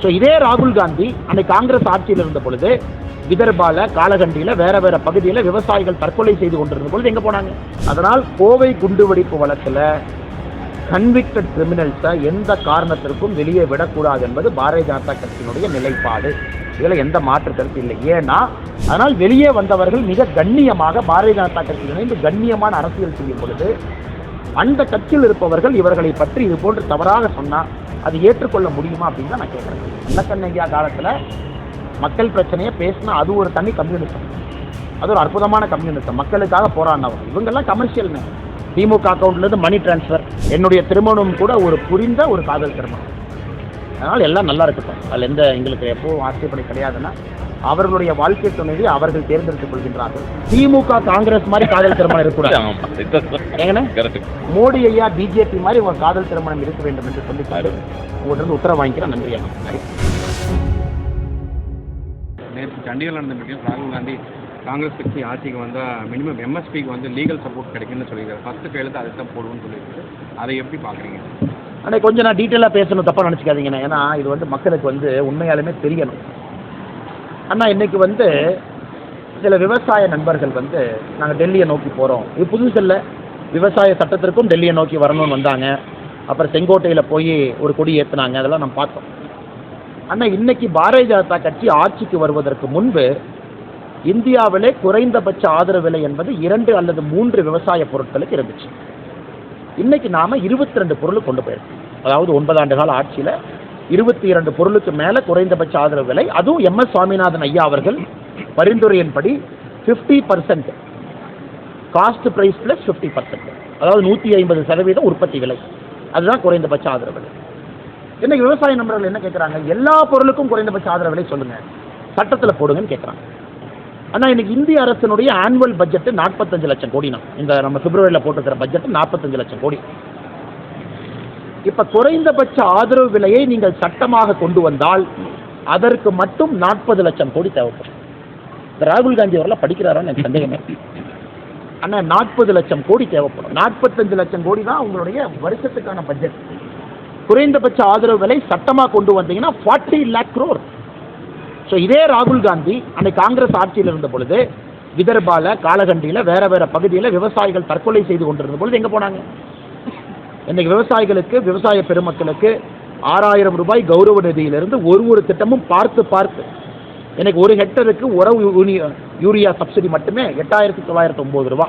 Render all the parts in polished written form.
So இதே ராகுல் காந்தி அன்னைக்கு காங்கிரஸ் ஆட்சியில் இருந்த பொழுது விதர்பால காலகண்டியில் வேற பகுதியில் விவசாயிகள் தற்கொலை செய்து கொண்டிருந்த பொழுது எங்கே போனாங்க? அதனால் கோவை குண்டுவெடிப்பு வழக்கில் கன்விக்டட் கிரிமினல்ஸை எந்த காரணத்திற்கும் வெளியே விடக்கூடாது என்பது பாரதிய ஜனதா கட்சியினுடைய நிலைப்பாடு. இதில் எந்த மாற்று கருத்து இல்லை. ஏன்னா அதனால் வெளியே வந்தவர்கள் மிக கண்ணியமாக பாரதிய ஜனதா கட்சியில் இணைந்து கண்ணியமான அரசியல் செய்யும் பொழுது அந்த கட்சியில் இருப்பவர்கள் இவர்களை பற்றி இது போன்று தவறாக சொன்னால் அது ஏற்றுக்கொள்ள முடியுமா அப்படின்னு தான் நான் கேட்குறேன். நல்லக்கண்ணையா காலத்தில் மக்கள் பிரச்சனையை பேசினா அது ஒரு தனி கம்யூனிசம், அது ஒரு அற்புதமான கம்யூனிசம், மக்களுக்காக போராடினவர். இவங்கெல்லாம் கமர்ஷியல்னு திமுக அக்கௌண்ட்லேருந்து மணி டிரான்ஸ்ஃபர், என்னுடைய திருமணம் கூட ஒரு புரிந்த ஒரு காதல் திருமணம். அதனால் எல்லாம் நல்லா இருக்கட்டும், அதில் எந்த எங்களுக்கு எப்போவும் ஆட்சேபனை கிடையாதுன்னா அவர்களுடைய வாழ்க்கை துணைவி அவர்கள் தேர்ந்தெடுத்துக் கொள்கின்றார்கள். திமுக காங்கிரஸ் மாதிரி காதல் திருமணம் இருக்கக்கூடாது. மோடி ஐயா பிஜேபி மாதிரி உங்க காதல் திருமணம் இருக்க வேண்டும் என்று சொல்லிட்டாரு. உங்கள்கிட்ட உத்தரவு வாங்கிக்கிறேன். நன்றி. நேற்று சண்டிகரில் நடந்த மீட்டிங் ராகுல் காந்தி காங்கிரஸ் கட்சி ஆட்சிக்கு வந்தால் மினிமம் எம்எஸ்பிக்கு வந்து லீகல் சப்போர்ட் கிடைக்குன்னு சொல்லியிருக்காரு. ஃபர்ஸ்ட் கையெழுத்து அதை தான் போடுவோம்னு சொல்லியிருக்கு. அதை எப்படி பார்க்குறீங்க? ஆனால் கொஞ்சம் நான் டீட்டெயிலாக பேசணும், தப்பாக நினச்சிக்காதீங்கண்ணா. ஏன்னா இது வந்து மக்களுக்கு வந்து உண்மையாலுமே தெரியணும். ஆனால் இன்றைக்கி வந்து சில விவசாய நண்பர்கள் வந்து நாங்கள் டெல்லியை நோக்கி போகிறோம், இது புதுசு இல்லை, விவசாய சட்டத்திற்கும் டெல்லியை நோக்கி வரணும்னு வந்தாங்க. அப்புறம் செங்கோட்டையில் போய் ஒரு கொடி ஏற்றுனாங்க, அதெல்லாம் நம்ம பார்த்தோம். ஆனால் இன்றைக்கி பாரதிய ஜனதா கட்சி ஆட்சிக்கு வருவதற்கு முன்பு இந்தியாவிலே குறைந்தபட்ச ஆதரவு விலை என்பது 2 அல்லது 3 விவசாய பொருட்களுக்கு இருந்துச்சு. இன்றைக்கி நாம் 22 பொருளுக்கு கொண்டு போயிருக்கோம். அதாவது 9 ஆண்டு கால ஆட்சியில் 22 பொருளுக்கு மேலே குறைந்தபட்ச ஆதரவு விலை. அதுவும் MS சுவாமிநாதன் ஐயா அவர்கள் பரிந்துரையின்படி 50% காஸ்ட் ப்ரைஸ் ப்ளஸ் 50%, அதாவது 150% உற்பத்தி விலை, அதுதான் குறைந்தபட்ச ஆதரவு விலை. இன்னைக்கு விவசாய நண்பர்கள் என்ன கேட்குறாங்க? எல்லா பொருளுக்கும் குறைந்தபட்ச ஆதரவு விலை சொல்லுங்கள், சட்டத்தில் போடுங்கன்னு கேட்குறாங்க. ஆனால் இன்னைக்கு இந்திய அரசினுடைய ஆனுவல் பட்ஜெட்டு 45 லட்சம் கோடினா, இந்த நம்ம பிப்ரவரியில் போட்டுக்கிற பட்ஜெட்டு 45 லட்சம் கோடி. இப்போ குறைந்தபட்ச ஆதரவு விலையை நீங்கள் சட்டமாக கொண்டு வந்தால் அதற்கு மட்டும் 40 லட்சம் கோடி தேவைப்படும். இந்த ராகுல் காந்தி அவரெல்லாம் படிக்கிறாரான்னு எனக்கு சந்தேகமே. ஆனால் 40 லட்சம் கோடி தேவைப்படும். 45 லட்சம் கோடி தான் உங்களுடைய வருஷத்துக்கான பட்ஜெட். குறைந்தபட்ச ஆதரவு விலை சட்டமாக கொண்டு வந்தீங்கன்னா 40 lakh crore. ஸோ இதே ராகுல் காந்தி அன்னைக்கு காங்கிரஸ் ஆட்சியில் இருந்த பொழுது விதர்பால காலகண்டியில் வேற பகுதியில் விவசாயிகள் தற்கொலை செய்து கொண்டிருந்த பொழுது எங்கே போனாங்க? இன்றைக்கு விவசாயிகளுக்கு, விவசாய பெருமக்களுக்கு 6000 ரூபாய் கௌரவ நிதியிலிருந்து ஒரு திட்டமும் பார்த்து எனக்கு 1 ஹெக்டருக்கு உரவு யூரியா சப்சிடி மட்டுமே 8909 ரூபா.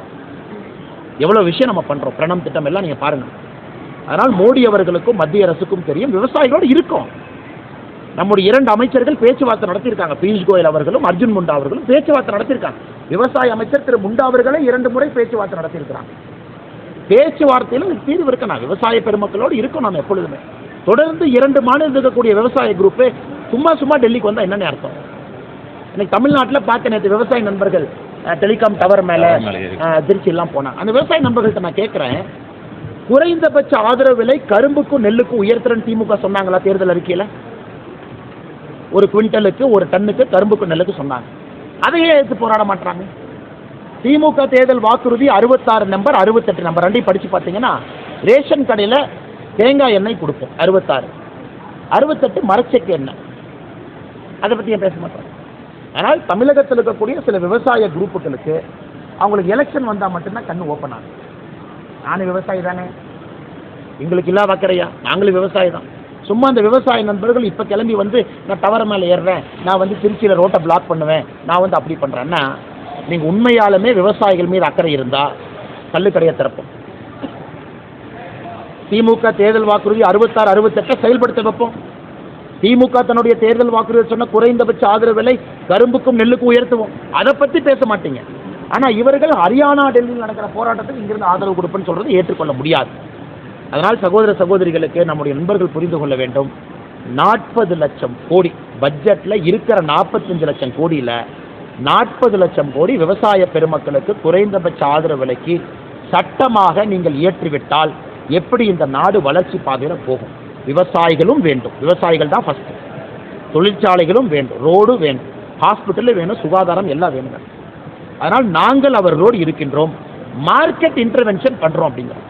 எவ்வளோ விஷயம் நம்ம பண்ணுறோம். பிரணம் திட்டம் எல்லாம் நீங்கள் பாருங்கள். அதனால் மோடி அவர்களுக்கும் மத்திய அரசுக்கும் தெரியும், விவசாயிகளோடு இருக்கும். நம்முடைய 2 அமைச்சர்கள் பேச்சுவார்த்தை நடத்தியிருக்காங்க. பியூஷ் கோயல் அவர்களும் அர்ஜுன் முண்டா அவர்களும் பேச்சுவார்த்தை நடத்தியிருக்காங்க. விவசாய அமைச்சர் திரு முண்டா அவர்களே 2 முறை பேச்சுவார்த்தை நடத்தியிருக்கிறாங்க. பேச்சுவார்த்தையில் தீர்வு இருக்கணும். விவசாய பெருமக்களோடு இருக்கும் நாம் எப்பொழுதுமே. தொடர்ந்து 2 மாநிலம் இருக்கக்கூடிய விவசாய குரூப்பு சும்மா டெல்லிக்கு வந்தால் என்னென்ன அர்த்தம்? இன்னைக்கு தமிழ்நாட்டில் பார்க்க நேற்று விவசாய நண்பர்கள் டெலிகாம் டவர் மேலே திருச்சியெல்லாம் போனாங்க. அந்த விவசாய நண்பர்கள்ட்ட நான் கேட்குறேன், குறைந்தபட்ச ஆதரவு விலை கரும்புக்கும் நெல்லுக்கும் உயர்த்துறன்னு திமுக சொன்னாங்களா தேர்தல் அறிக்கையில்? 1 குவிண்டலுக்கு 1 டன்னுக்கு கரும்புக்கும் நெல்லுக்கு சொன்னாங்க. அதையே எடுத்து போராட மாட்டாங்க. திமுக தேர்தல் வாக்குறுதி 66 நம்பர் 68 நம்பர் 2 படித்து பார்த்தீங்கன்னா ரேஷன் கடையில் தேங்காய் எண்ணெய் கொடுப்போம் 68 மரச்செக்கு எண்ணெய். அதை பற்றி ஏன் பேச மாட்டாங்க? ஆனால் தமிழகத்தில் இருக்கக்கூடிய சில விவசாய குரூப்புகளுக்கு அவங்களுக்கு எலெக்ஷன் வந்தால் மட்டும்தான் கண்ணு ஓப்பன் ஆகும். நானும் விவசாயி தானே, எங்களுக்கு இல்லாத அக்கறையா? நாங்களும் விவசாயி தான். சும்மா அந்த விவசாய நண்பர்கள் இப்போ கிளம்பி வந்து நான் டவர் மேலே ஏறுறேன், நான் வந்து திருச்சியில் ரோட்டை பிளாக் பண்ணுவேன், நான் வந்து அப்படி பண்ணுறேன்னா, நீங்கள் உண்மையாலுமே விவசாயிகள் மீது அக்கறை இருந்தால் கல்லுக்கடையை திறப்போம். திமுக தேர்தல் வாக்குறுதி 66 68 செயல்படுத்த வைப்போம். திமுக தன்னுடைய தேர்தல் வாக்குறுதி சொன்ன குறைந்தபட்ச ஆதரவு விலை கரும்புக்கும் நெல்லுக்கும் உயர்த்துவோம். அதை பற்றி பேச மாட்டீங்க. ஆனால் இவர்கள் ஹரியானா டெல்லியில் நடக்கிற போராட்டத்துக்கு இங்கிருந்து ஆதரவு கொடுப்பேன்னு சொல்கிறது ஏற்றுக்கொள்ள முடியாது. அதனால் சகோதர சகோதரிகளுக்கு நம்முடைய நண்பர்கள் புரிந்து கொள்ள வேண்டும், 40 லட்சம் கோடி பட்ஜெட்டில் இருக்கிற 45 லட்சம் கோடியில் 40 லட்சம் கோடி விவசாய பெருமக்களுக்கு குறைந்தபட்ச ஆதரவு விலைக்கு சட்டமாக நீங்கள் இயற்றிவிட்டால் எப்படி இந்த நாடு வளர்ச்சி பாதையில் போகும்? விவசாயிகளும் வேண்டும், விவசாயிகள் தான் ஃபஸ்ட்டு, தொழிற்சாலைகளும் வேண்டும், ரோடு வேண்டும், ஹாஸ்பிட்டலும் வேணும், சுகாதாரம் எல்லாம் வேணும். அதனால் நாங்கள் அவர்களோடு இருக்கின்றோம். மார்க்கெட் இன்டர்வென்ஷன் பண்ணுறோம் அப்படிங்கிறோம்.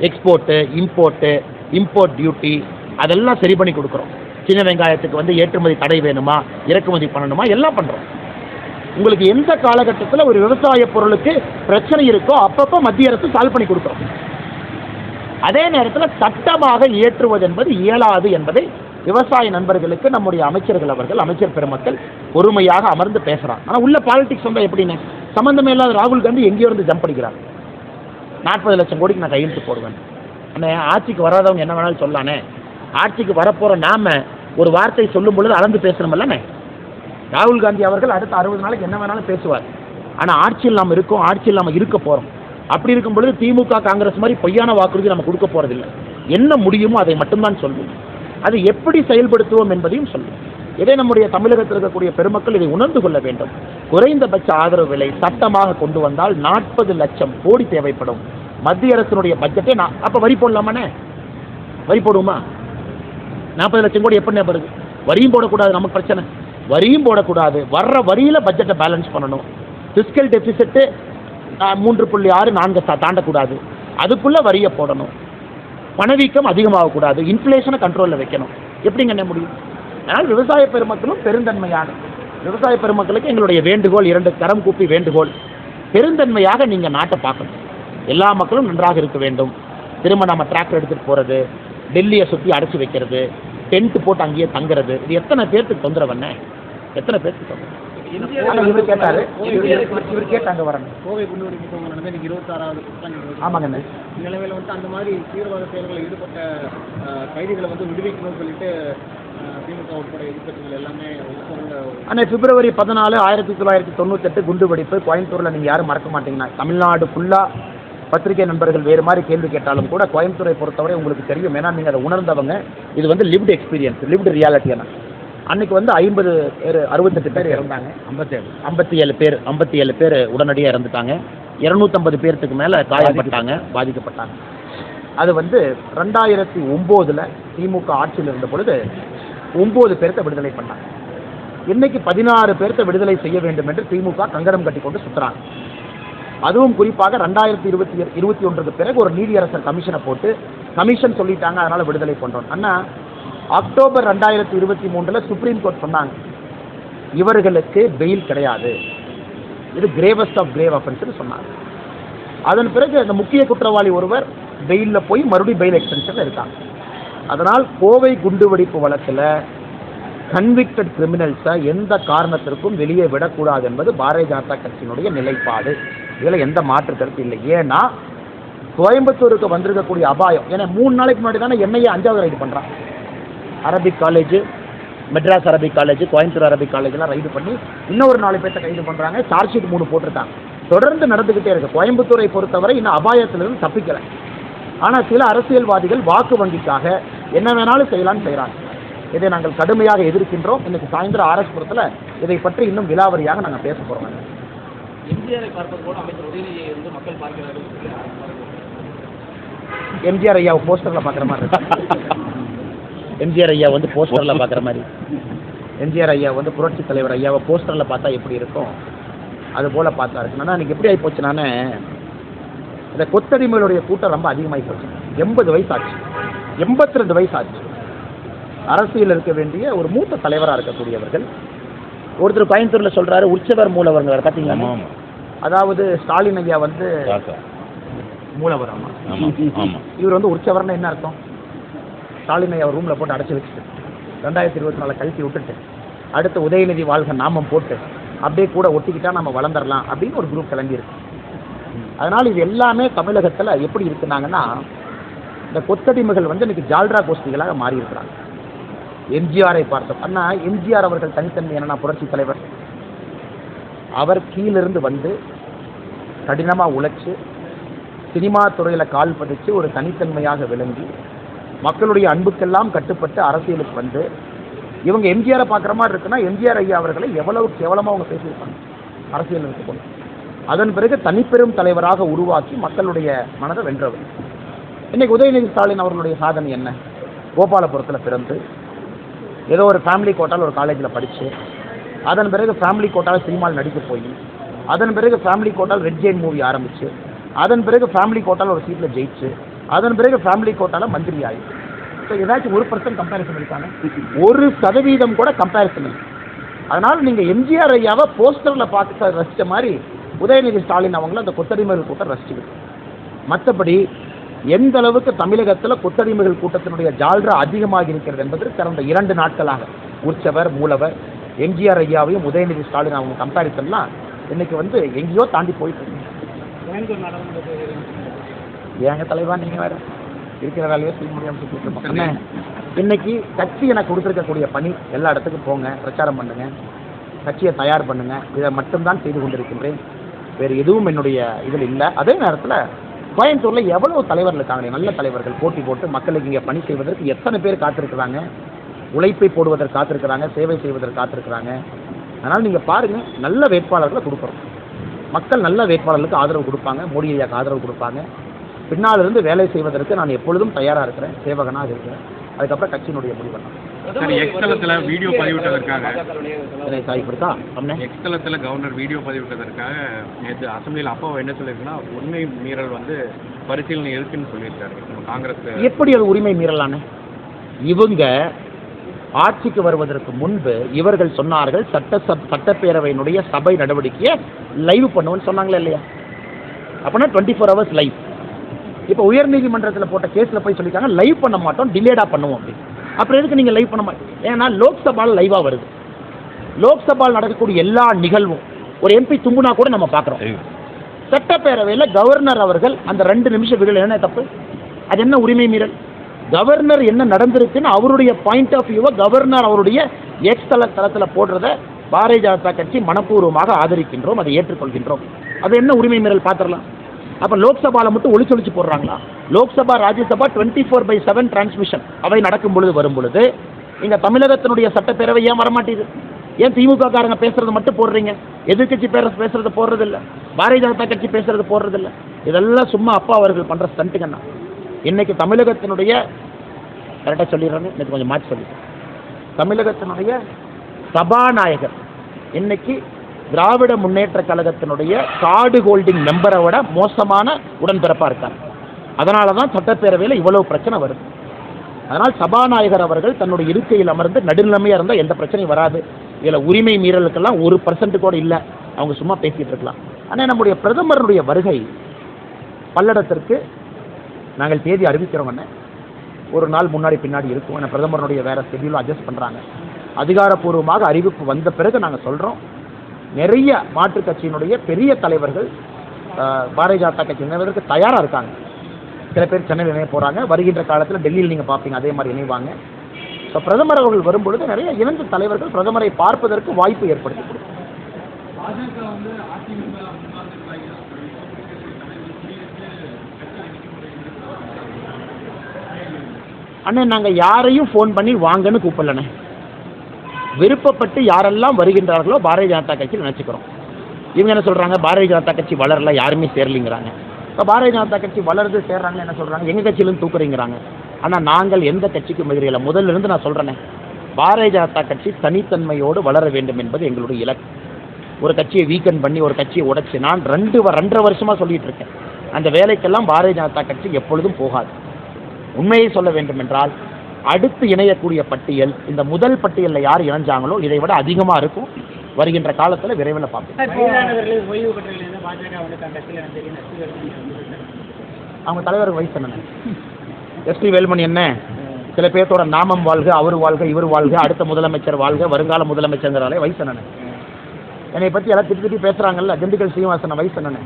எக்ஸ்போர்ட்டு, இம்போர்ட் டியூட்டி அதெல்லாம் சரி பண்ணி கொடுக்குறோம். சின்ன வெங்காயத்துக்கு வந்து ஏற்றுமதி தடை வேணுமா, இறக்குமதி பண்ணணுமா, எல்லாம் பண்ணுறோம். உங்களுக்கு எந்த காலகட்டத்தில் ஒரு விவசாய பொருளுக்கு பிரச்சனை இருக்கோ அப்பப்போ மத்திய அரசு சால்வ் பண்ணி கொடுக்குறோம். அதே நேரத்தில் சட்டமாக இயற்றுவது என்பது இயலாது என்பதை விவசாய நண்பர்களுக்கு நம்முடைய அமைச்சர்கள் அவர்கள், அமைச்சர் பெருமக்கள் பொறுமையாக அமர்ந்து பேசுகிறாங்க. ஆனால் உள்ள பாலிடிக்ஸ் வந்தால் எப்படின்னு சம்மந்தமே இல்லாத ராகுல் காந்தி எங்கேயோ இருந்து ஜம்ப் பண்ணிக்கிறாங்க. 40 லட்சம் கோடிக்கு நான் கையெழுத்து போடுவேன். அண்ணே, ஆட்சிக்கு வராதவங்க என்ன வேணாலும் சொல்லானே, ஆட்சிக்கு வரப்போகிற நாம ஒரு வார்த்தை சொல்லும் பொழுது அளந்து பேசணுமில்லண்ணே. ராகுல் காந்தி அவர்கள் அடுத்த 60 நாளைக்கு என்ன வேணாலும் பேசுவார். ஆனால் ஆட்சியில் நாம் இருக்கோம், ஆட்சியில் நாம் இருக்க போகிறோம். அப்படி இருக்கும் பொழுது திமுக காங்கிரஸ் மாதிரி பொய்யான வாக்குறுதி நம்ம கொடுக்க போகிறதில்லை. என்ன முடியுமோ அதை மட்டும்தான் சொல்லுவோம். அதை எப்படி செயல்படுத்துவோம் என்பதையும் சொல்லுவோம். இதை நம்முடைய தமிழகத்தில் இருக்கக்கூடிய பெருமக்கள் இதை உணர்ந்து கொள்ள வேண்டும். குறைந்தபட்ச ஆதரவு விலை சட்டமாக கொண்டு வந்தால் 40 லட்சம் கோடி தேவைப்படும். மத்திய அரசினுடைய பட்ஜெட்டே அப்போ வரி போடலாமாண்ணே? வரி போடுவோமா? 40 லட்சம் கோடி எப்படி வருது? வரியும் போடக்கூடாது, நமக்கு பிரச்சனை. வரியும் போடக்கூடாது, வர்ற வரியில் பட்ஜெட்டை பேலன்ஸ் பண்ணணும். ஃபிஸ்கல் டெபிசிட்டு 3.6-4 தாண்டக்கூடாது, அதுக்குள்ளே வரியை போடணும். பணவீக்கம் அதிகமாகக்கூடாது, இன்ஃப்ளேஷனை கண்ட்ரோலில் வைக்கணும். எப்படிங்க என்ன முடியும்? அதனால் விவசாய பெருமக்களும் பெருந்தன்மையான விவசாய பெருமக்களுக்கு எங்களுடைய வேண்டுகோள், 2 கரம் கூப்பி வேண்டுகோள், பெருந்தன்மையாக நீங்கள் நாட்டை பார்க்கணும். எல்லா மக்களும் நன்றாக இருக்க வேண்டும். திரும்ப நம்ம டிராக்டர் எடுத்துகிட்டு போகிறது, டெல்லியை சுற்றி அடைச்சி வைக்கிறது, டென்ட் போட்டு அங்கேயே தங்குறது, இது எத்தனை பேர்த்துக்கு தொந்தரவுண்ணே? எத்தனை பேர்த்துக்கு தொந்தரவு? இவர் கேட்டாரு, இவர் கேட்டாங்க வரணும். கோவை குண்டுவெடி சம்பவம் நடந்து 26வது புத்தாண்டு. ஆமாங்கண்ணே. நிலைமையில் வந்து அந்த மாதிரி தீவிரவாத செயல்களில் ஈடுபட்ட கைதிகளை வந்து விடுவிக்கணும்னு சொல்லிட்டு திமுக உட்பட எதிர்க்கட்சிகள் எல்லாமே. ஆனால் பிப்ரவரி 14, 1998 குண்டுவெடிப்பு கோயம்புத்தூரில் நீங்கள் யாரும் மறக்க மாட்டீங்கன்னா, தமிழ்நாடு ஃபுல்லாக பத்திரிகை நண்பர்கள் வேறு மாதிரி கேள்வி கேட்டாலும் கூட கோயம்புத்தூரை பொறுத்தவரை உங்களுக்கு தெரியும். ஏன்னா நீங்கள் அதை உணர்ந்தவங்க. இது வந்து லிவ்டு எக்ஸ்பீரியன்ஸ், லிவ்டு ரியாலிட்டியான. அன்றைக்கி வந்து 50 பேர் 68 பேர் இறந்தாங்க. 57 பேர் உடனடியாக இறந்துட்டாங்க. 250 பேர்த்துக்கு மேலே காயப்பட்டாங்க, பாதிக்கப்பட்டாங்க. அது வந்து 2009 திமுக ஆட்சியில் இருந்த பொழுது 9 பேர்த்த விடுதலை பண்ணாங்க. இன்னைக்கு 16 பேர்த்த விடுதலை செய்ய வேண்டும் என்று திமுக கங்கணம் கட்டி கொண்டு சுற்றுறாங்க. அதுவும் குறிப்பாக 2021 பிறகு ஒரு நீதியரசர் கமிஷனை போட்டு கமிஷன் சொல்லிட்டாங்க, அதனால் விடுதலை பண்ணுறோம். ஆனால் அக்டோபர் 2023 சுப்ரீம் கோர்ட் சொன்னாங்க இவர்களுக்கு பெயில் கிடையாது, இது கிரேவஸ்ட் ஆஃப் கிரேவ் அஃபென்ஸ் சொன்னாங்க. அதன் பிறகு அந்த முக்கிய குற்றவாளி ஒருவர் பெயிலில் போய் மறுபடியும் பெயில் எக்ஸ்டென்ஷனில் இருக்காங்க. அதனால் கோவை குண்டுவெடிப்பு வழக்கில் கன்விக்டட் கிரிமினல்ஸை எந்த காரணத்திற்கும் வெளியே விடக்கூடாது என்பது பாரதிய ஜனதா கட்சியினுடைய நிலைப்பாடு. இதில் எந்த மாற்று கருத்து இல்லை. ஏன்னா கோயம்புத்தூருக்கு வந்திருக்கக்கூடிய அபாயம், ஏன்னா 3 நாளைக்கு முன்னாடி தானே என்னையே 5வது ரைடு பண்ணுறான். Arabic college, Madras Arabic college, Coimbatore Arabic காலேஜெலாம் ரைடு பண்ணி இன்னொரு 4 பேர்த்த கைது பண்ணுறாங்க. சார்ஜ் ஷீட் 3 போட்டிருக்காங்க. தொடர்ந்து நடந்துக்கிட்டே இருக்குது. கோயம்புத்தூரை பொறுத்தவரை இன்னும் அபாயத்திலிருந்து தப்பிக்கலை. ஆனால் சில அரசியல்வாதிகள் வாக்கு வங்கிக்காக என்ன வேணாலும் செய்யலான்னு செய்கிறாங்க. இதை நாங்கள் கடுமையாக எதிர்க்கின்றோம். இன்னைக்கு சாயந்தரம் ஆர்எஸ்புரத்தில் இதை பற்றி இன்னும் விலாவரியாக நாங்கள் பேச போகிறோம். எம்ஜிஆரை பார்ப்பது போல அமைச்சர் உதயநிதியை வந்து மக்கள் பார்க்கிறார்கள். எம்ஜிஆர் ஐயாவை போஸ்டரில் பார்க்குற மாதிரி இருக்கு. எம்ஜிஆர் ஐயா வந்து போஸ்டரில் பார்க்குற மாதிரி, எம்ஜிஆர் ஐயா வந்து புரட்சி தலைவர் ஐயாவை போஸ்டரில் பார்த்தா எப்படி இருக்கும் அது போல் பார்த்தா இருக்கு. ஆனால் இன்றைக்கி எப்படி ஆகி போச்சுனானே, இந்த கொத்தடிமைகளுடைய கூட்டம் ரொம்ப அதிகமாகி போச்சு. 80 வயசு ஆச்சு, 82 வயசு ஆச்சு. அரசியல் இருக்க வேண்டிய ஒரு மூத்த தலைவராக இருக்கக்கூடியவர்கள். ஒருத்தர் கோயம்புத்தூரில் சொல்கிறாரு உற்சவர் மூலவர்ங்க பார்த்தீங்களா? அதாவது ஸ்டாலின் ஐயா வந்து மூலவர். ஆமாம், இவர் வந்து உற்சவர்னு என்ன அர்த்தம்? ஸ்டாலின் ஐயா ரூமில் போட்டு அடைச்சி வச்சுட்டு 2024 கழித்து விட்டுட்டு அடுத்து உதயநிதி வாழ்க நாமம் போட்டு அப்படியே கூட ஒட்டிக்கிட்டா நம்ம வளர்ந்துடலாம் அப்படின்னு ஒரு குரூப் கிளம்பியிருக்கு. அதனால் இது எல்லாமே தமிழகத்தில் எப்படி இருக்குனாங்கன்னா, இந்த கொத்தடிமைகள் வந்து இன்னைக்கு ஜால்ரா கோஷ்டிகளாக மாறி இருக்கிறாங்க. எம்ஜிஆரை பார்த்தோம். ஆனால் எம்ஜிஆர் அவர்கள் தனித்தன்மை என்னன்னா, புரட்சி தலைவர் அவர் கீழிருந்து வந்து கடினமாக உழைச்சி சினிமா துறையில் கால் பதிச்சு ஒரு தனித்தன்மையாக விளங்கி மக்களுடைய அன்புக்கெல்லாம் கட்டுப்பட்டு அரசியலுக்கு வந்து இவங்க எம்ஜிஆரை பார்க்குற மாதிரி இருக்குன்னா, எம்ஜிஆர் ஐயா அவர்களை எவ்வளவு கேவலமாக அவங்க பேசியிருப்பாங்க அரசியல் இருக்கும்போது. அதன் பிறகு தனிப்பெரும் தலைவராக உருவாக்கி மக்களுடைய மனதை வென்றவர். இன்னைக்கு உதயநிதி ஸ்டாலின் அவர்களுடைய சாதனை என்ன? கோபாலபுரத்தில் பிறந்து ஏதோ ஒரு ஃபேமிலி கோட்டால் ஒரு காலேஜில் படித்து, அதன் பிறகு ஃபேமிலி கோட்டால் சினிமாவில் நடிக்க போய், அதன் பிறகு ஃபேமிலி கோட்டால் ரெட் ஜெயின் மூவி ஆரம்பித்து, அதன் பிறகு ஃபேமிலி கோட்டால் ஒரு சீட்டில் ஜெயிச்சு, அதன் பிறகு ஃபேமிலி கோட்டால் மந்திரி ஆகி, ஏதாச்சும் 1% கம்பேரிசன் இருக்காங்க? 1% கூட கம்பேரிசன் இல்லை. அதனால் நீங்கள் எம்ஜிஆர் ஐயாவை போஸ்டரில் பார்த்து ரசித்த மாதிரி உதயநிதி ஸ்டாலின் அவங்களும் அந்த கொத்தடிமைகள் கூட்டம் ரசிச்சுக்கிட்டு. மற்றபடி எந்த அளவுக்கு தமிழகத்தில் கொத்தடிமைகள் கூட்டத்தினுடைய ஜால்ரா அதிகமாக இருக்கிறது என்பது கடந்த 2 நாட்களாக உற்சவர் மூலவர் எம்ஜிஆர் ஐயாவையும் உதயநிதி ஸ்டாலின் அவங்க கம்பேரிசன்லாம் இன்னைக்கு வந்து எங்கேயோ தாண்டி போயிட்டு இருக்கு. ஏங்க தலைவா நீங்கள் வேற இருக்கிற வேலையை செய்ய முடியாமல் சொல்லிட்டு இருக்கோம். இன்னைக்கு கட்சி எனக்கு கொடுத்துருக்கக்கூடிய பணி, எல்லா இடத்துக்கும் போங்க, பிரச்சாரம் பண்ணுங்க, கட்சியை தயார் பண்ணுங்க, இதை மட்டும்தான் செய்து கொண்டிருக்கின்றேன். வேறு எதுவும் என்னுடைய இதில் இல்லை. அதே நேரத்தில் கோயம்புத்தூரில் எவ்வளோ தலைவர்கள் இருக்காங்க, நல்ல தலைவர்கள், போட்டி போட்டு மக்களுக்கு இங்கே பணி செய்வதற்கு எத்தனை பேர் காத்திருக்கிறாங்க, உழைப்பை போடுவதற்கு காத்திருக்கிறாங்க, சேவை செய்வதற்கு காத்திருக்கிறாங்க. அதனால் நீங்கள் பாருங்கள், நல்ல வேட்பாளர்களை கொடுக்குறோம். மக்கள் நல்ல வேட்பாளர்களுக்கு ஆதரவு கொடுப்பாங்க, மோடி ஐயாவுக்கு ஆதரவு கொடுப்பாங்க. பின்னால் இருந்து வேலை செய்வதற்கு நான் எப்பொழுதும் தயாராக இருக்கிறேன், சேவகனாக இருக்கிறேன். அதுக்கப்புறம் கட்சியினுடைய முடிவெல்லாம் எக்ஸ்தலத்தில் வீடியோ பதிவிட்டதற்காக எக்ஸ்தலத்தில் கவர்னர் வீடியோ பதிவிட்டதற்காக நேற்று அசம்பிளியில் அப்பா என்ன சொல்லியிருக்குன்னா உரிமை மீறல் வந்து பரிசீலனை இருக்குன்னு சொல்லியிருக்காரு. காங்கிரஸ் எப்படி அது உரிமை மீறலான? இவங்க ஆட்சிக்கு வருவதற்கு முன்பு இவர்கள் சொன்னார்கள் சட்டப்பேரவையினுடைய சபை நடவடிக்கையை லைவ் பண்ணுவோன்னு சொன்னாங்களே இல்லையா? அப்படின்னா 24 hours லைவ். இப்போ உயர்நீதிமன்றத்தில் போட்ட கேஸில் போய் சொல்லியிருக்காங்க லைவ் பண்ண மாட்டோம், டிலேடாக பண்ணுவோம் அப்படின்னு. அப்புறம் எதுக்கு நீங்கள் லைவ் பண்ண மாட்டோம்? ஏன்னா லோக்சபாவில் லைவாக வருது. லோக்சபாவில் நடக்கக்கூடிய எல்லா நிகழ்வும் ஒரு எம்பி தும்புனா கூட நம்ம பார்க்குறோம். சட்டப்பேரவையில் கவர்னர் அவர்கள் அந்த 2 நிமிஷம் விடல் என்ன தப்பு? அது என்ன உரிமை மீறல்? கவர்னர் என்ன நடந்திருக்குன்னு அவருடைய பாயிண்ட் ஆஃப் வியூவை கவர்னர் அவருடைய எக்ஸ் தளத்தில் போடுறத பாரதிய ஜனதா கட்சி மனப்பூர்வமாக ஆதரிக்கின்றோம், அதை ஏற்றுக்கொள்கின்றோம். அது என்ன உரிமை மீறல் பார்த்துடலாம். அப்போ லோக்சபாவில் மட்டும் ஒளிச்சொலிச்சு போடுறாங்களா? லோக்சபா ராஜ்யசபா 24/7 டிரான்ஸ்மிஷன் அவை நடக்கும் பொழுது வரும் பொழுது இங்கே தமிழகத்தினுடைய சட்டப்பேரவை ஏன் வரமாட்டேது? ஏன் திமுக காரங்க பேசுறது மட்டும் போடுறீங்க, எதிர்கட்சி பேசுறது போடுறதில்ல, பாரதிய ஜனதா கட்சி பேசுறது போடுறதில்ல? இதெல்லாம் சும்மா அப்பா அவர்கள் பண்ணுற ஸ்டண்ட்டுங்கண்ணா. இன்னைக்கு தமிழகத்தினுடைய கரெக்டாக சொல்லிடுறாங்க, இன்னைக்கு கொஞ்சம் மாற்றி சொல்லி, தமிழகத்தினுடைய சபாநாயகர் இன்னைக்கு திராவிட முன்னேற்ற கழகத்தினுடைய கார்டு ஹோல்டிங் மெம்பரை விட மோசமான உடன்பிறப்பாக இருக்காங்க. அதனால தான் சட்டப்பேரவையில் இவ்வளவு பிரச்சனை வருது. அதனால் சபாநாயகர் அவர்கள் தன்னுடைய இருக்கையில் அமர்ந்து நடுநிலைமையாக இருந்தால் எந்த பிரச்சனையும் வராது. இதில் உரிமை மீறலுக்கெல்லாம் 1% கூட இல்லை, அவங்க சும்மா பேசிகிட்டு இருக்கலாம். ஆனால் நம்முடைய பிரதமருடைய வருகை பல்லடத்திற்கு நாங்கள் தேதி அறிவிக்கிறோம். ஒரு நாள் முன்னாடி பின்னாடி இருக்கும். ஏன்னா பிரதமருடைய வேறு ஷெட்யூலும் அட்ஜஸ்ட் பண்ணுறாங்க. அதிகாரப்பூர்வமாக அறிவிப்பு வந்த பிறகு நாங்கள் சொல்கிறோம். நிறைய மாற்றுக் கட்சியினுடைய பெரிய தலைவர்கள் பாரதிய ஜனதா கட்சி இணைவதற்கு தயாராக இருக்காங்க. சில பேர் சென்னையில் இணைய போகிறாங்க. வருகின்ற காலத்தில் டெல்லியில் நீங்கள் பார்ப்பீங்க, அதே மாதிரி இணைவாங்க. ஸோ பிரதமர் அவர்கள் வரும்பொழுது நிறைய இணைந்த தலைவர்கள் பிரதமரை பார்ப்பதற்கு வாய்ப்பு ஏற்படுத்தி கொடுக்கும். அண்ணே நாங்கள் யாரையும் ஃபோன் பண்ணி வாங்கன்னு கூப்பிடலண்ணே. விருப்பப்பட்டு யாரெல்லாம் வருகின்றார்களோ பாரதிய ஜனதா கட்சியில் நினச்சிக்கிறோம். இவங்க என்ன சொல்கிறாங்க, பாரதிய ஜனதா கட்சி வளரல, யாருமே சேரலிங்கிறாங்க. இப்போ பாரதிய ஜனதா கட்சி வளருது சேர்றாங்க, என்ன சொல்கிறாங்க, எங்கள் கட்சியிலேருந்து தூக்குறீங்கிறாங்க. ஆனால் நாங்கள் எந்த கட்சிக்கும் எதிரில்லை. முதல்ல இருந்து நான் சொல்கிறேனே, பாரதிய ஜனதா கட்சி தனித்தன்மையோடு வளர வேண்டும் என்பது எங்களுடைய இலக்கு. ஒரு கட்சியை வீக்கன் பண்ணி ஒரு கட்சியை உடைச்சி நான் 2.5 வருஷமாக சொல்லிட்டு இருக்கேன். அந்த வேலைக்கெல்லாம் பாரதிய ஜனதா கட்சி எப்பொழுதும் போகாது. உண்மையை சொல்ல வேண்டும் என்றால் அடுத்து இணையக்கூடிய பட்டியல் இந்த முதல் பட்டியலில் யார் இணைஞ்சாங்களோ இதை விட அதிகமாக இருக்கும். வருகின்ற காலத்தில் விரைவில் பார்ப்போம். அவங்க தலைவர் வயசு என்ன? எஸ்டி வேலுமணி என்ன? சில பேர்த்தோட நாமம் வாழ்க, அவர் வாழ்க, இவர் வாழ்க, அடுத்த முதலமைச்சர் வாழ்க, வருங்கால முதலமைச்சர்ங்கிறாலே வயசு என்னன்னு என்னை பற்றி எல்லாம் திட்டி பேசுகிறாங்கல்ல. திண்டுக்கல் சீனிவாசன் வயசு என்னன்னு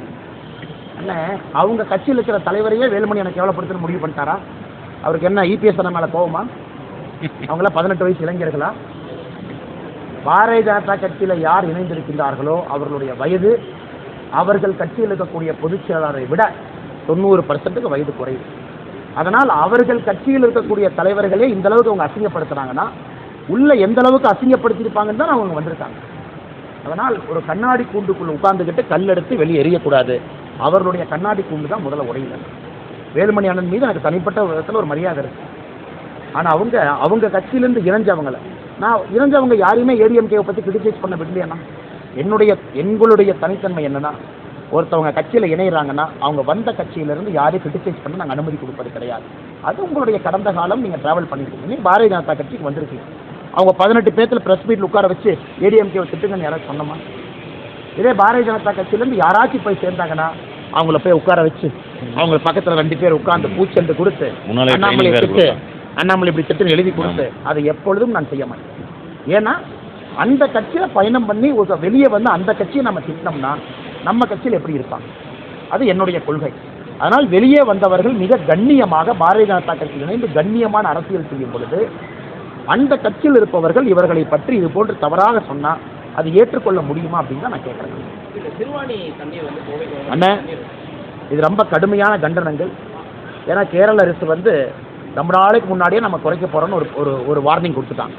என்ன? அவங்க கட்சியில் இருக்கிற தலைவரையே வேலுமணி எனக்கு எவ்வளோப்படுத்துன்னு முடிவு பண்ணிட்டாரா? அவருக்கு என்ன இபிஎஸ் அண்ணன் மேலே கோவமா? அவங்களாம் 18 வயசு இளைஞர்களா? பாரதிய ஜனதா கட்சியில் யார் இணைந்திருக்கின்றார்களோ அவர்களுடைய வயது அவர்கள் கட்சியில் இருக்கக்கூடிய பொதுச் செயலாளரை விட 90% வயது குறைவு. அதனால் அவர்கள் கட்சியில் இருக்கக்கூடிய தலைவர்களே இந்த அளவுக்கு அவங்க அசிங்கப்படுத்துகிறாங்கன்னா உள்ள எந்த அளவுக்கு அசிங்கப்படுத்தியிருப்பாங்கன்னு தான் அவங்க வந்திருக்காங்க. அதனால் ஒரு கண்ணாடி கூண்டுக்குள்ளே உட்கார்ந்துக்கிட்டு கல் எடுத்து வெளியே எறியக்கூடாது. அவர்களுடைய கண்ணாடி கூண்டு தான் முதல்ல உடையில. வேலுமணி அண்ணன் மீது எனக்கு தனிப்பட்ட விதத்தில் ஒரு மரியாதை இருக்குது. ஆனால் அவங்க கட்சியிலேருந்து இணைஞ்சவங்களை நான் இணைஞ்சவங்க யாரையுமே ஏடிஎம்கேவை பற்றி கிரிட்டிசைஸ் பண்ண விடலையேண்ணா. எங்களுடைய தனித்தன்மை என்னன்னா ஒருத்தவங்க கட்சியில் இணைகிறாங்கன்னா அவங்க வந்த கட்சியிலேருந்து யாரையும் கிரிட்டிசைஸ் பண்ணி நாங்கள் அனுமதி கொடுப்பது கிடையாது. அது உங்களுடைய கடந்த காலம் நீங்கள் ட்ராவல் பண்ணியிருக்கீங்க. பாரதிய ஜனதா கட்சிக்கு வந்திருக்கீங்க. அவங்க 18 பேர்த்தில் ப்ரெஸ் மீட்டில் உட்கார வச்சு ஏடிஎம்கே திட்டுங்கன்னு யாராவது சொன்னோமா? இதே பாரதிய ஜனதா கட்சியிலேருந்து யாராச்சும் போய் சேர்ந்தாங்கன்னா அவங்கள போய் உட்கார வச்சு அவங்க பக்கத்தில் 2 பேர் உட்கார்ந்து பூச்செண்டு கொடுத்து அண்ணாமலை இப்படி திட்டுன்னு எழுதி கொடுத்து அதை எப்பொழுதும் நான் செய்ய மாட்டேன். ஏன்னா அந்த கட்சியில் பயணம் பண்ணி ஒரு வெளியே வந்து அந்த கட்சியை நம்ம திட்டினோம்னா நம்ம கட்சியில் எப்படி இருப்பாங்க? அது என்னுடைய கொள்கை. அதனால் வெளியே வந்தவர்கள் மிக கண்ணியமாக பாரதிய ஜனதா கட்சியில் இணைந்து கண்ணியமான அரசியல் செய்யும் பொழுது அந்த கட்சியில் இருப்பவர்கள் இவர்களை பற்றி இது போன்று தவறாக சொன்னால் அது ஏற்றுக்கொள்ள முடியுமா அப்படின்னு தான் நான் கேட்குறேன். அண்ணா, இது ரொம்ப கடுமையான கண்டனங்கள். ஏன்னா கேரள அரசு வந்து ரொம்ப நாளைக்கு முன்னாடியே நம்ம குறைக்க போகிறோன்னு ஒரு வார்னிங் கொடுத்துட்டாங்க.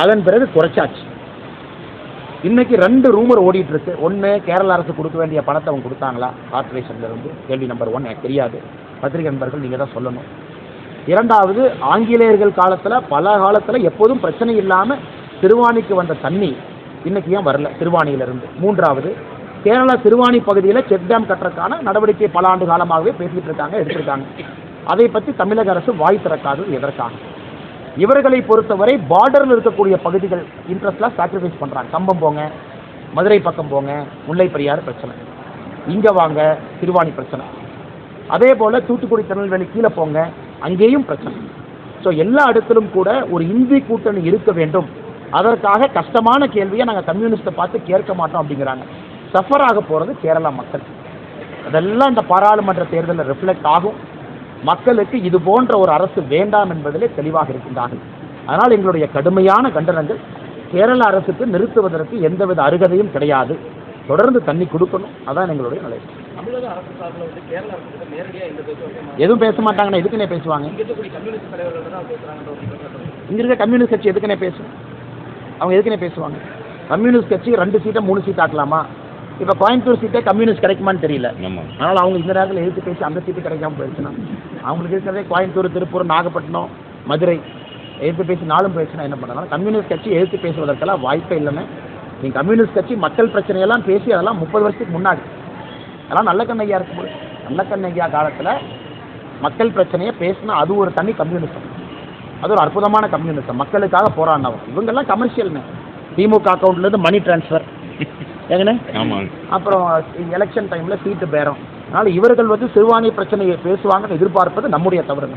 அதன் பிறகு குறைச்சாச்சு. இன்னைக்கு 2 ரூமர் ஓடிட்டு இருக்கு. ஒன்று, கேரள அரசு கொடுக்க வேண்டிய பணத்தை அவங்க கொடுத்தாங்களா கார்பரேஷன்லேருந்து? கேள்வி நம்பர் 1 எனக்கு தெரியாது. பத்திரிகை நண்பர்கள் நீங்கள் தான் சொல்லணும். 2வது, ஆங்கிலேயர்கள் காலத்தில் பல காலத்தில் எப்போதும் பிரச்சனை இல்லாமல் திருவாணிக்கு வந்த தண்ணி இன்னைக்கு ஏன் வரல திருவாணியிலிருந்து? 3வது, கேரளா திருவாணி பகுதியில் செக் டேம் கட்டுறதுக்கான நடவடிக்கை பல ஆண்டு காலமாகவே பேசிகிட்டு இருக்காங்க, எடுத்திருக்காங்க. அதை பற்றி தமிழக அரசு வாய் திறக்காதது எதற்காக? இவர்களை பொறுத்தவரை பார்டரில் இருக்கக்கூடிய பகுதிகள் இன்ட்ரெஸ்ட்லாம் சாக்ரிஃபைஸ் பண்ணுறாங்க. கம்பம் போங்க, மதுரை பக்கம் போங்க, முல்லை பெரியாறு பிரச்சனை, இங்கே வாங்க திருவாணி பிரச்சனை, அதே போல் தூத்துக்குடி திருநெல்வேலி கீழே போங்க அங்கேயும் பிரச்சனை. ஸோ எல்லா இடத்திலும் கூட ஒரு இந்தி கூட்டணி இருக்க வேண்டும். அதற்காக கஷ்டமான கேள்வியை நாங்கள் கம்யூனிஸ்ட்டை பார்த்து கேட்க மாட்டோம் அப்படிங்கிறாங்க. சஃபர் ஆக போகிறது கேரளா மக்கள். அதெல்லாம் இந்த பாராளுமன்ற தேர்தலில் ரிஃப்ளெக்ட் ஆகும். மக்களுக்கு இது போன்ற ஒரு அரசு வேண்டாம் என்பதிலே தெளிவாக இருக்கின்றார்கள். அதனால் எங்களுடைய கடுமையான கண்டனங்கள். கேரள அரசுக்கு நிறுத்துவதற்கு எந்தவித அருகதையும் கிடையாது. தொடர்ந்து தண்ணி கொடுக்கணும். அதான் எங்களுடைய நிலை. எதுவும் பேச மாட்டாங்கன்னா எதுக்குன்னே பேசுவாங்க? இங்க இருக்க கம்யூனிஸ்ட் கட்சி எதுக்குன்னே பேசும்? அவங்க எதுக்குன்னே பேசுவாங்க? கம்யூனிஸ்ட் கட்சி 2 சீட்டை 3 சீட் ஆக்கலாமா? இப்போ கோயம்புத்தூர் சீட்டே கம்யூனிஸ்ட் கிடைக்குமான்னு தெரியல. அதனால் அவங்க இந்த நேரத்தில் எழுத்து பேசி அந்த சீட்டு கிடைக்காம போயிடுச்சுன்னா அவங்களுக்கு இருக்கிறதே கோயம்புத்தூர், திருப்பூர், நாகப்பட்டினம், மதுரை எழுத்து பேசி 4 போயிடுச்சுன்னா என்ன பண்ணுறாங்க? கம்யூனிஸ்ட் கட்சி எழுத்து பேசுவதற்கெல்லாம் வாய்ப்பே இல்லைன்னு. நீங்கள் கம்யூனிஸ்ட் கட்சி மக்கள் பிரச்சனையெல்லாம் பேசி அதெல்லாம் 30 வருஷத்துக்கு முன்னாடி, அதெல்லாம் நல்ல கண்ணையா இருக்கும்போது, நல்ல கண்ணையா காலத்தில் மக்கள் பிரச்சனையை பேசினா அது ஒரு தனி கம்யூனிசம். அது ஒரு அற்புதமான கம்யூனிசம். மக்களுக்காக போராடினவங்க. இவங்கெல்லாம் கமர்ஷியல்னு திமுக அக்கௌண்ட்லேருந்து மணி டிரான்ஸ்ஃபர் ஏங்கண்ணே, அப்புறம் எலெக்ஷன் டைமில் சீட்டு பேரம். அதனால் இவர்கள் வந்து சிறுபான்மை பிரச்சனையை பேசுவாங்கன்னு எதிர்பார்ப்பது நம்முடைய தவறுங்க.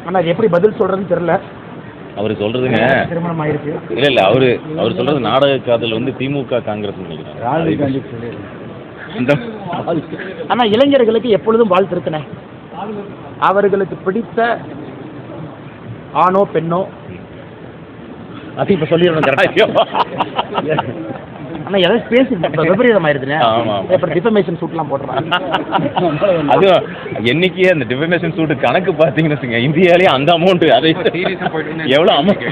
ஆனால் அது எப்படி பதில் சொல்கிறதுன்னு தெரியல. அவர் சொல்றதுங்க திருமணம் ஆயிருக்கு. இல்ல அவர் சொல்றது நாடக காதல் வந்து திமுக காங்கிரஸ் நினைக்கிறேன். ஆனா இளைஞர்களுக்கு எப்பொழுதும் வாழ்த்து இருக்குனே. அவர்களுக்கு பிடித்த ஆணோ பெண்ணோ அது இப்ப சொல்லிடணும். ஆனா எதாவது பேசி விபரீதம் ஆயிருதுண்ணே. அப்புறம் டிஃபமேஷன் சூட்லாம் போடுறாங்க. அது என்னைக்கு அந்த டிஃபமேஷன் சூட் கணக்கு பார்த்தீங்கன்னு இந்தியாலேயே அந்த அமௌண்ட் அதை எவ்வளோ அமௌண்ட்.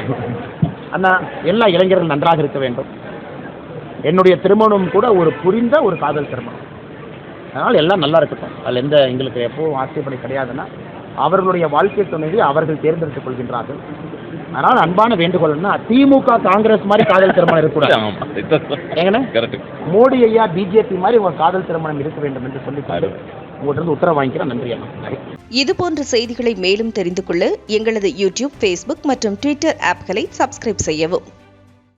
அண்ணா, எல்லா இளைஞர்கள் நன்றாக இருக்க வேண்டும். என்னுடைய திருமணம் கூட ஒரு புரிந்த ஒரு காதல் திருமணம். அதனால் எல்லாம் நல்லா இருக்கட்டும். அதில் எந்த எங்களுக்கு எப்போவும் ஆட்சேபனை கிடையாதுன்னா அவர்களுடைய வாழ்க்கை துணையை அவர்கள் தேர்ந்தெடுத்துக் கொள்கின்றார்கள். அதனால் அன்பான வேண்டுகோள்னா திமுக காங்கிரஸ் மாதிரி காதல் திருமணம் இருக்கக்கூடாது. ஏங்கண்ணே, மோடி ஐயா பிஜேபி மாதிரி ஒரு காதல் திருமணம் இருக்க வேண்டும் என்று சொல்லி உங்கள்கிட்ட உத்தரவு வாங்கிக்கிறேன். நன்றி அண்ணா. இதுபோன்ற செய்திகளை மேலும் தெரிந்து கொள்ள எங்களது யூடியூப், ஃபேஸ்புக் மற்றும் ட்விட்டர் ஆப்களை சப்ஸ்கிரைப் செய்யவும்.